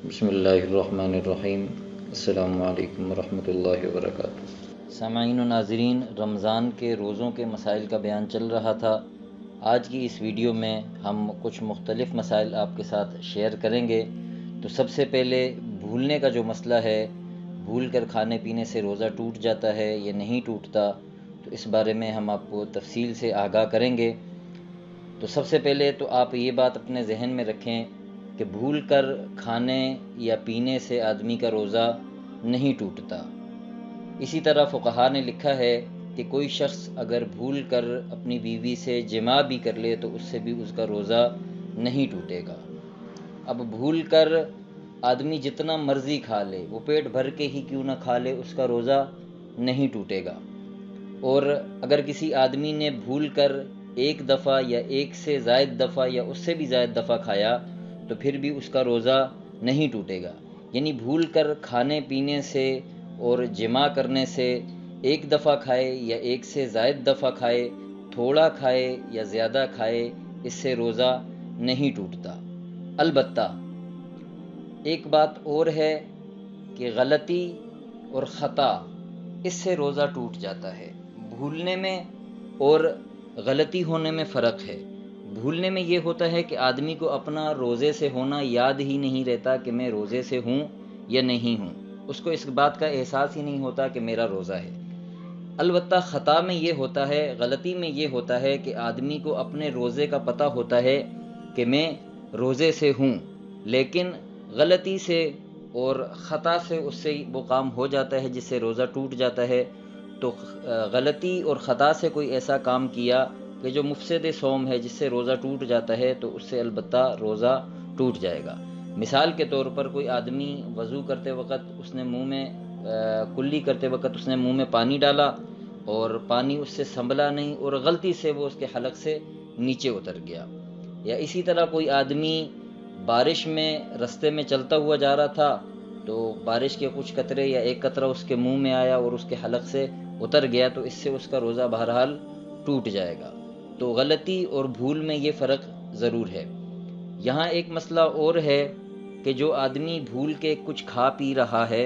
بسم اللہ الرحمن الرحیم۔ السلام علیکم ورحمۃ اللہ وبرکاتہ۔ سامعین و ناظرین، رمضان کے روزوں کے مسائل کا بیان چل رہا تھا۔ آج کی اس ویڈیو میں ہم کچھ مختلف مسائل آپ کے ساتھ شیئر کریں گے۔ تو سب سے پہلے بھولنے کا جو مسئلہ ہے، بھول کر کھانے پینے سے روزہ ٹوٹ جاتا ہے یا نہیں ٹوٹتا، تو اس بارے میں ہم آپ کو تفصیل سے آگاہ کریں گے۔ تو سب سے پہلے تو آپ یہ بات اپنے ذہن میں رکھیں کہ بھول کر کھانے یا پینے سے آدمی کا روزہ نہیں ٹوٹتا۔ اسی طرح فقہا نے لکھا ہے کہ کوئی شخص اگر بھول کر اپنی بیوی سے جماع بھی کر لے تو اس سے بھی اس کا روزہ نہیں ٹوٹے گا۔ اب بھول کر آدمی جتنا مرضی کھا لے، وہ پیٹ بھر کے ہی کیوں نہ کھا لے، اس کا روزہ نہیں ٹوٹے گا۔ اور اگر کسی آدمی نے بھول کر ایک دفعہ یا ایک سے زائد دفعہ یا اس سے بھی زائد دفعہ کھایا تو پھر بھی اس کا روزہ نہیں ٹوٹے گا۔ یعنی بھول کر کھانے پینے سے اور جماع کرنے سے ایک دفعہ کھائے یا ایک سے زائد دفعہ کھائے، تھوڑا کھائے یا زیادہ کھائے، اس سے روزہ نہیں ٹوٹتا۔ البتہ ایک بات اور ہے کہ غلطی اور خطا، اس سے روزہ ٹوٹ جاتا ہے۔ بھولنے میں اور غلطی ہونے میں فرق ہے۔ بھولنے میں یہ ہوتا ہے کہ آدمی کو اپنا روزے سے ہونا یاد ہی نہیں رہتا کہ میں روزے سے ہوں یا نہیں ہوں، اس کو اس بات کا احساس ہی نہیں ہوتا کہ میرا روزہ ہے۔ البتہ خطا میں یہ ہوتا ہے، غلطی میں یہ ہوتا ہے کہ آدمی کو اپنے روزے کا پتہ ہوتا ہے کہ میں روزے سے ہوں، لیکن غلطی سے اور خطا سے اس سے وہ کام ہو جاتا ہے جس سے روزہ ٹوٹ جاتا ہے۔ تو غلطی اور خطا سے کوئی ایسا کام کیا کہ جو مفسد صوم ہے، جس سے روزہ ٹوٹ جاتا ہے، تو اس سے البتہ روزہ ٹوٹ جائے گا۔ مثال کے طور پر کوئی آدمی وضو کرتے وقت اس نے منہ میں کلی کرتے وقت اس نے منہ میں پانی ڈالا اور پانی اس سے سنبھلا نہیں اور غلطی سے وہ اس کے حلق سے نیچے اتر گیا۔ یا اسی طرح کوئی آدمی بارش میں رستے میں چلتا ہوا جا رہا تھا تو بارش کے کچھ قطرے یا ایک قطرہ اس کے منہ میں آیا اور اس کے حلق سے اتر گیا، تو اس سے اس کا روزہ بہرحال ٹوٹ جائے گا۔ تو غلطی اور بھول میں یہ فرق ضرور ہے۔ یہاں ایک مسئلہ اور ہے کہ جو آدمی بھول کے کچھ کھا پی رہا ہے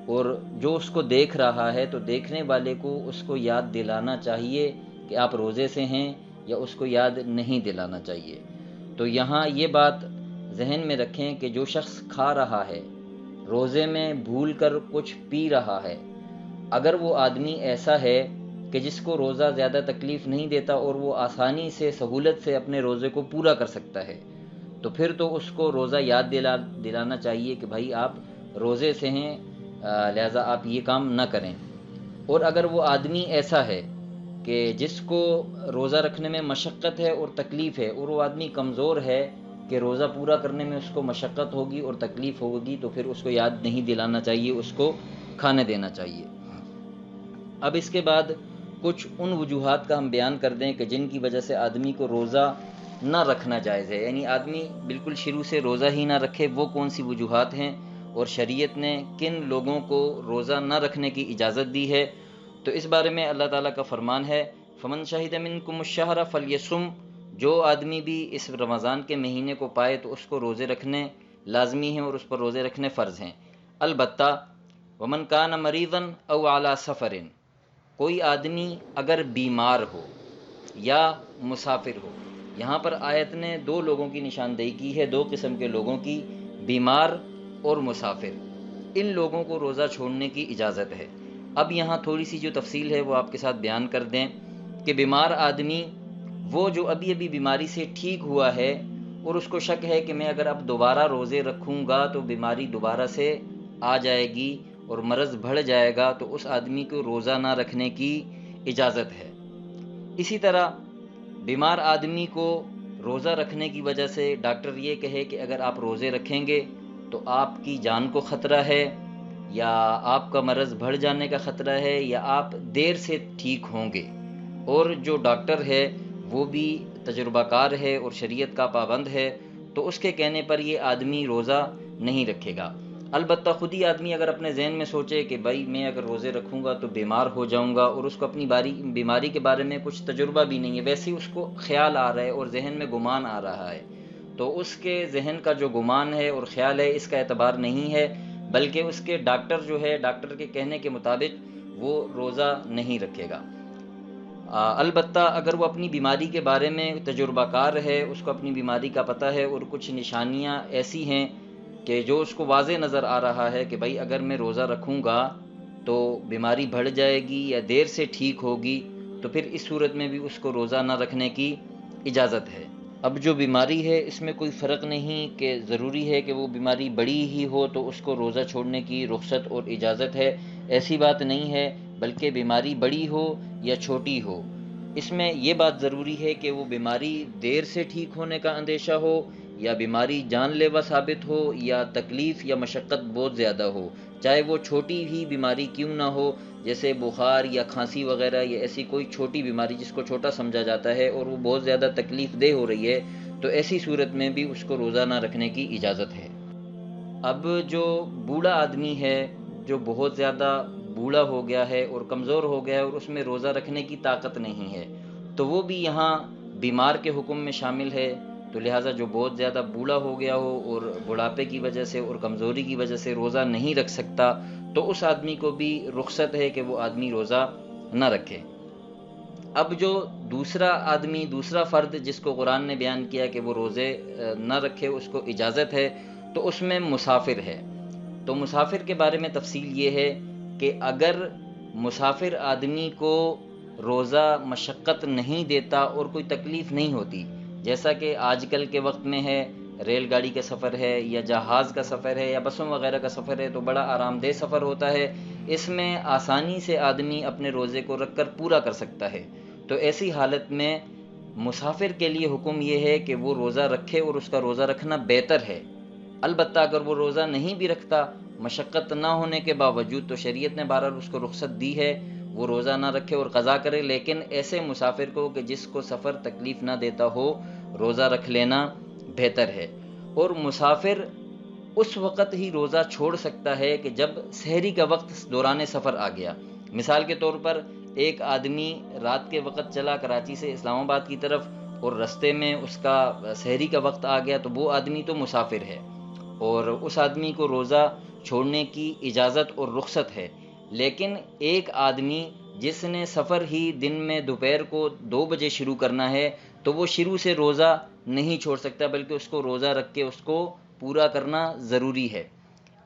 اور جو اس کو دیکھ رہا ہے، تو دیکھنے والے کو اس کو یاد دلانا چاہیے کہ آپ روزے سے ہیں، یا اس کو یاد نہیں دلانا چاہیے۔ تو یہاں یہ بات ذہن میں رکھیں کہ جو شخص کھا رہا ہے، روزے میں بھول کر کچھ پی رہا ہے، اگر وہ آدمی ایسا ہے کہ جس کو روزہ زیادہ تکلیف نہیں دیتا اور وہ آسانی سے سہولت سے اپنے روزے کو پورا کر سکتا ہے، تو پھر تو اس کو روزہ یاد دلانا چاہیے کہ بھائی آپ روزے سے ہیں، لہٰذا آپ یہ کام نہ کریں۔ اور اگر وہ آدمی ایسا ہے کہ جس کو روزہ رکھنے میں مشقت ہے اور تکلیف ہے، اور وہ آدمی کمزور ہے کہ روزہ پورا کرنے میں اس کو مشقت ہوگی اور تکلیف ہوگی، تو پھر اس کو یاد نہیں دلانا چاہیے، اس کو کھانے دینا چاہیے۔ اب اس کے بعد کچھ ان وجوہات کا ہم بیان کر دیں کہ جن کی وجہ سے آدمی کو روزہ نہ رکھنا جائز ہے، یعنی آدمی بالکل شروع سے روزہ ہی نہ رکھے، وہ کون سی وجوہات ہیں اور شریعت نے کن لوگوں کو روزہ نہ رکھنے کی اجازت دی ہے۔ تو اس بارے میں اللہ تعالیٰ کا فرمان ہے، فَمَنْ شَهِدَ مِنْكُمُ الشَّهْرَ فَلْيَصُمْ، جو آدمی بھی اس رمضان کے مہینے کو پائے تو اس کو روزے رکھنے لازمی ہیں اور اس پر روزے رکھنے فرض ہیں۔ البتہ وَمَنْ كَانَ مَرِيضًا أَوْ عَلَى سَفَرٍ، کوئی آدمی اگر بیمار ہو یا مسافر ہو، یہاں پر آیت نے دو لوگوں کی نشاندہی کی ہے، دو قسم کے لوگوں کی، بیمار اور مسافر، ان لوگوں کو روزہ چھوڑنے کی اجازت ہے۔ اب یہاں تھوڑی سی جو تفصیل ہے وہ آپ کے ساتھ بیان کر دیں کہ بیمار آدمی وہ جو ابھی ابھی بیماری سے ٹھیک ہوا ہے اور اس کو شک ہے کہ میں اگر اب دوبارہ روزے رکھوں گا تو بیماری دوبارہ سے آ جائے گی اور مرض بڑھ جائے گا، تو اس آدمی کو روزہ نہ رکھنے کی اجازت ہے۔ اسی طرح بیمار آدمی کو روزہ رکھنے کی وجہ سے ڈاکٹر یہ کہے کہ اگر آپ روزے رکھیں گے تو آپ کی جان کو خطرہ ہے، یا آپ کا مرض بڑھ جانے کا خطرہ ہے، یا آپ دیر سے ٹھیک ہوں گے، اور جو ڈاکٹر ہے وہ بھی تجربہ کار ہے اور شریعت کا پابند ہے، تو اس کے کہنے پر یہ آدمی روزہ نہیں رکھے گا۔ البتہ خود ہی آدمی اگر اپنے ذہن میں سوچے کہ بھائی میں اگر روزے رکھوں گا تو بیمار ہو جاؤں گا، اور اس کو اپنی بیماری کے بارے میں کچھ تجربہ بھی نہیں ہے، ویسے ہی اس کو خیال آ رہا ہے اور ذہن میں گمان آ رہا ہے، تو اس کے ذہن کا جو گمان ہے اور خیال ہے اس کا اعتبار نہیں ہے، بلکہ اس کے ڈاکٹر جو ہے، ڈاکٹر کے کہنے کے مطابق وہ روزہ نہیں رکھے گا۔ البتہ اگر وہ اپنی بیماری کے بارے میں تجربہ کار ہے، اس کو اپنی بیماری کا پتہ ہے اور کچھ نشانیاں ایسی ہیں کہ جو اس کو واضح نظر آ رہا ہے کہ بھائی اگر میں روزہ رکھوں گا تو بیماری بڑھ جائے گی یا دیر سے ٹھیک ہوگی، تو پھر اس صورت میں بھی اس کو روزہ نہ رکھنے کی اجازت ہے۔ اب جو بیماری ہے اس میں کوئی فرق نہیں کہ ضروری ہے کہ وہ بیماری بڑی ہی ہو تو اس کو روزہ چھوڑنے کی رخصت اور اجازت ہے، ایسی بات نہیں ہے، بلکہ بیماری بڑی ہو یا چھوٹی ہو، اس میں یہ بات ضروری ہے کہ وہ بیماری دیر سے ٹھیک ہونے کا اندیشہ ہو یا بیماری جان لیوا ثابت ہو یا تکلیف یا مشقت بہت زیادہ ہو، چاہے وہ چھوٹی ہی بیماری کیوں نہ ہو، جیسے بخار یا کھانسی وغیرہ یا ایسی کوئی چھوٹی بیماری جس کو چھوٹا سمجھا جاتا ہے اور وہ بہت زیادہ تکلیف دہ ہو رہی ہے، تو ایسی صورت میں بھی اس کو روزہ نہ رکھنے کی اجازت ہے۔ اب جو بوڑھا آدمی ہے، جو بہت زیادہ بوڑھا ہو گیا ہے اور کمزور ہو گیا ہے اور اس میں روزہ رکھنے کی طاقت نہیں ہے، تو وہ بھی یہاں بیمار کے حکم میں شامل ہے، تو لہٰذا جو بہت زیادہ بوڑھا ہو گیا ہو اور بڑھاپے کی وجہ سے اور کمزوری کی وجہ سے روزہ نہیں رکھ سکتا، تو اس آدمی کو بھی رخصت ہے کہ وہ آدمی روزہ نہ رکھے۔ اب جو دوسرا آدمی، دوسرا فرد جس کو قرآن نے بیان کیا کہ وہ روزے نہ رکھے، اس کو اجازت ہے، تو اس میں مسافر ہے۔ تو مسافر کے بارے میں تفصیل یہ ہے کہ اگر مسافر آدمی کو روزہ مشقت نہیں دیتا اور کوئی تکلیف نہیں ہوتی، جیسا کہ آج کل کے وقت میں ہے، ریل گاڑی کا سفر ہے یا جہاز کا سفر ہے یا بسوں وغیرہ کا سفر ہے، تو بڑا آرام دہ سفر ہوتا ہے، اس میں آسانی سے آدمی اپنے روزے کو رکھ کر پورا کر سکتا ہے، تو ایسی حالت میں مسافر کے لیے حکم یہ ہے کہ وہ روزہ رکھے اور اس کا روزہ رکھنا بہتر ہے۔ البتہ اگر وہ روزہ نہیں بھی رکھتا، مشقت نہ ہونے کے باوجود، تو شریعت نے بہرحال اس کو رخصت دی ہے، وہ روزہ نہ رکھے اور قضا کرے، لیکن ایسے مسافر کو کہ جس کو سفر تکلیف نہ دیتا ہو، روزہ رکھ لینا بہتر ہے۔ اور مسافر اس وقت ہی روزہ چھوڑ سکتا ہے کہ جب سحری کا وقت دوران سفر آ گیا۔ مثال کے طور پر ایک آدمی رات کے وقت چلا کراچی سے اسلام آباد کی طرف اور رستے میں اس کا سحری کا وقت آ گیا، تو وہ آدمی تو مسافر ہے اور اس آدمی کو روزہ چھوڑنے کی اجازت اور رخصت ہے۔ لیکن ایک آدمی جس نے سفر ہی دن میں دوپہر کو 2 بجے شروع کرنا ہے، تو وہ شروع سے روزہ نہیں چھوڑ سکتا، بلکہ اس کو روزہ رکھ کے اس کو پورا کرنا ضروری ہے۔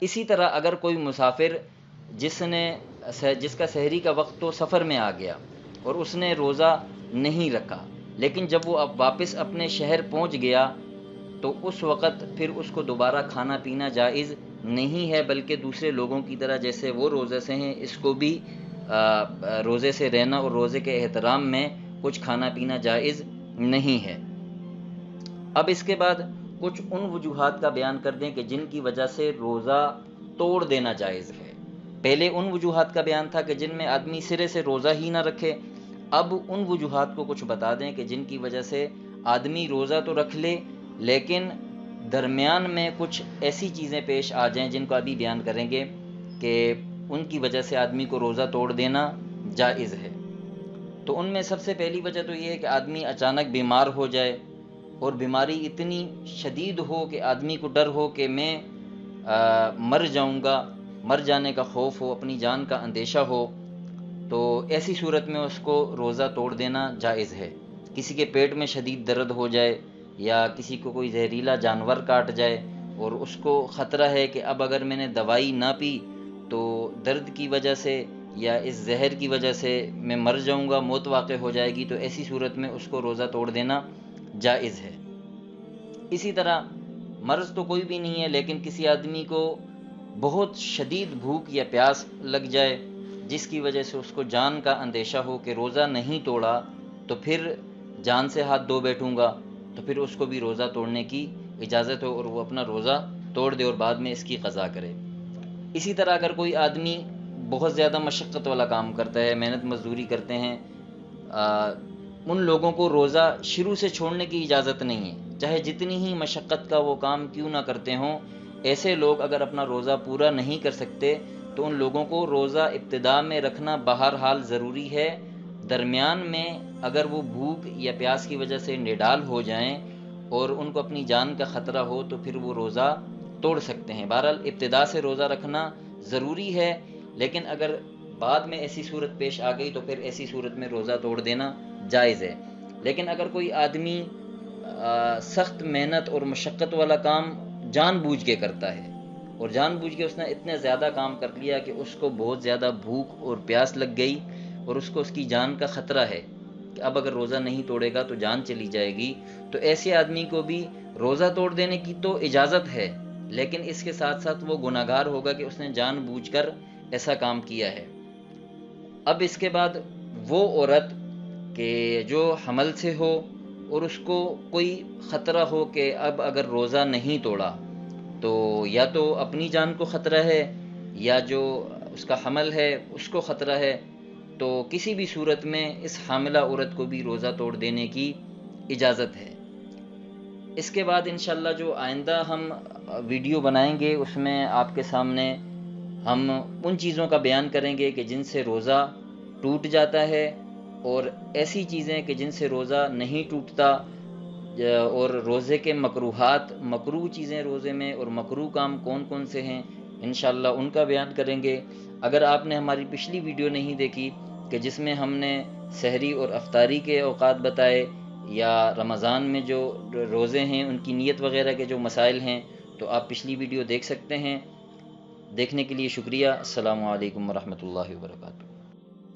اسی طرح اگر کوئی مسافر جس کا سحری کا وقت تو سفر میں آ گیا اور اس نے روزہ نہیں رکھا، لیکن جب وہ اب واپس اپنے شہر پہنچ گیا، تو اس وقت پھر اس کو دوبارہ کھانا پینا جائز نہیں ہے، بلکہ دوسرے لوگوں کی طرح جیسے وہ روزے سے ہیں، اس کو بھی روزے سے رہنا اور روزے کے احترام میں کچھ کھانا پینا جائز نہیں ہے۔ اب اس کے بعد کچھ ان وجوہات کا بیان کر دیں کہ جن کی وجہ سے روزہ توڑ دینا جائز ہے۔ پہلے ان وجوہات کا بیان تھا کہ جن میں آدمی سرے سے روزہ ہی نہ رکھے، اب ان وجوہات کو کچھ بتا دیں کہ جن کی وجہ سے آدمی روزہ تو رکھ لے، لیکن درمیان میں کچھ ایسی چیزیں پیش آ جائیں جن کو ابھی بیان کریں گے کہ ان کی وجہ سے آدمی کو روزہ توڑ دینا جائز ہے۔ تو ان میں سب سے پہلی وجہ تو یہ ہے کہ آدمی اچانک بیمار ہو جائے اور بیماری اتنی شدید ہو کہ آدمی کو ڈر ہو کہ میں مر جاؤں گا، مر جانے کا خوف ہو، اپنی جان کا اندیشہ ہو، تو ایسی صورت میں اس کو روزہ توڑ دینا جائز ہے۔ کسی کے پیٹ میں شدید درد ہو جائے یا کسی کو کوئی زہریلا جانور کاٹ جائے اور اس کو خطرہ ہے کہ اب اگر میں نے دوائی نہ پی تو درد کی وجہ سے یا اس زہر کی وجہ سے میں مر جاؤں گا، موت واقع ہو جائے گی، تو ایسی صورت میں اس کو روزہ توڑ دینا جائز ہے۔ اسی طرح مرض تو کوئی بھی نہیں ہے، لیکن کسی آدمی کو بہت شدید بھوک یا پیاس لگ جائے جس کی وجہ سے اس کو جان کا اندیشہ ہو کہ روزہ نہیں توڑا تو پھر جان سے ہاتھ دھو بیٹھوں گا، تو پھر اس کو بھی روزہ توڑنے کی اجازت ہو اور وہ اپنا روزہ توڑ دے اور بعد میں اس کی قضا کرے۔ اسی طرح اگر کوئی آدمی بہت زیادہ مشقت والا کام کرتا ہے، محنت مزدوری کرتے ہیں، ان لوگوں کو روزہ شروع سے چھوڑنے کی اجازت نہیں ہے، چاہے جتنی ہی مشقت کا وہ کام کیوں نہ کرتے ہوں۔ ایسے لوگ اگر اپنا روزہ پورا نہیں کر سکتے تو ان لوگوں کو روزہ ابتدا میں رکھنا بہرحال ضروری ہے۔ درمیان میں اگر وہ بھوک یا پیاس کی وجہ سے نڈال ہو جائیں اور ان کو اپنی جان کا خطرہ ہو تو پھر وہ روزہ توڑ سکتے ہیں۔ بہرحال ابتدا سے روزہ رکھنا ضروری ہے، لیکن اگر بعد میں ایسی صورت پیش آ گئی تو پھر ایسی صورت میں روزہ توڑ دینا جائز ہے۔ لیکن اگر کوئی آدمی سخت محنت اور مشقت والا کام جان بوجھ کے کرتا ہے، اور جان بوجھ کے اس نے اتنا زیادہ کام کر لیا کہ اس کو بہت زیادہ بھوک اور پیاس لگ گئی، اور اس کو اس کی جان کا خطرہ ہے کہ اب اگر روزہ نہیں توڑے گا تو جان چلی جائے گی، تو ایسے آدمی کو بھی روزہ توڑ دینے کی تو اجازت ہے، لیکن اس کے ساتھ ساتھ وہ گناہگار ہوگا کہ اس نے جان بوجھ کر ایسا کام کیا ہے۔ اب اس کے بعد وہ عورت کہ جو حمل سے ہو اور اس کو کوئی خطرہ ہو کہ اب اگر روزہ نہیں توڑا تو یا تو اپنی جان کو خطرہ ہے یا جو اس کا حمل ہے اس کو خطرہ ہے، تو کسی بھی صورت میں اس حاملہ عورت کو بھی روزہ توڑ دینے کی اجازت ہے۔ اس کے بعد انشاءاللہ جو آئندہ ہم ویڈیو بنائیں گے اس میں آپ کے سامنے ہم ان چیزوں کا بیان کریں گے کہ جن سے روزہ ٹوٹ جاتا ہے، اور ایسی چیزیں کہ جن سے روزہ نہیں ٹوٹتا، اور روزے کے مکروہات، مکروہ چیزیں روزے میں اور مکروہ کام کون کون سے ہیں، انشاءاللہ ان کا بیان کریں گے۔ اگر آپ نے ہماری پچھلی ویڈیو نہیں دیکھی کہ جس میں ہم نے سحری اور افطاری کے اوقات بتائے، یا رمضان میں جو روزے ہیں ان کی نیت وغیرہ کے جو مسائل ہیں، تو آپ پچھلی ویڈیو دیکھ سکتے ہیں۔ دیکھنے کے لیے شکریہ۔ السلام علیکم ورحمۃ اللہ وبرکاتہ۔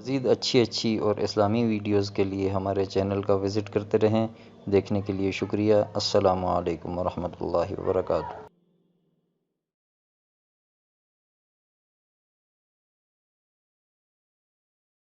مزید اچھی اور اسلامی ویڈیوز کے لیے ہمارے چینل کا وزٹ کرتے رہیں۔ دیکھنے کے لیے شکریہ۔ السلام علیکم ورحمۃ اللہ وبرکاتہ۔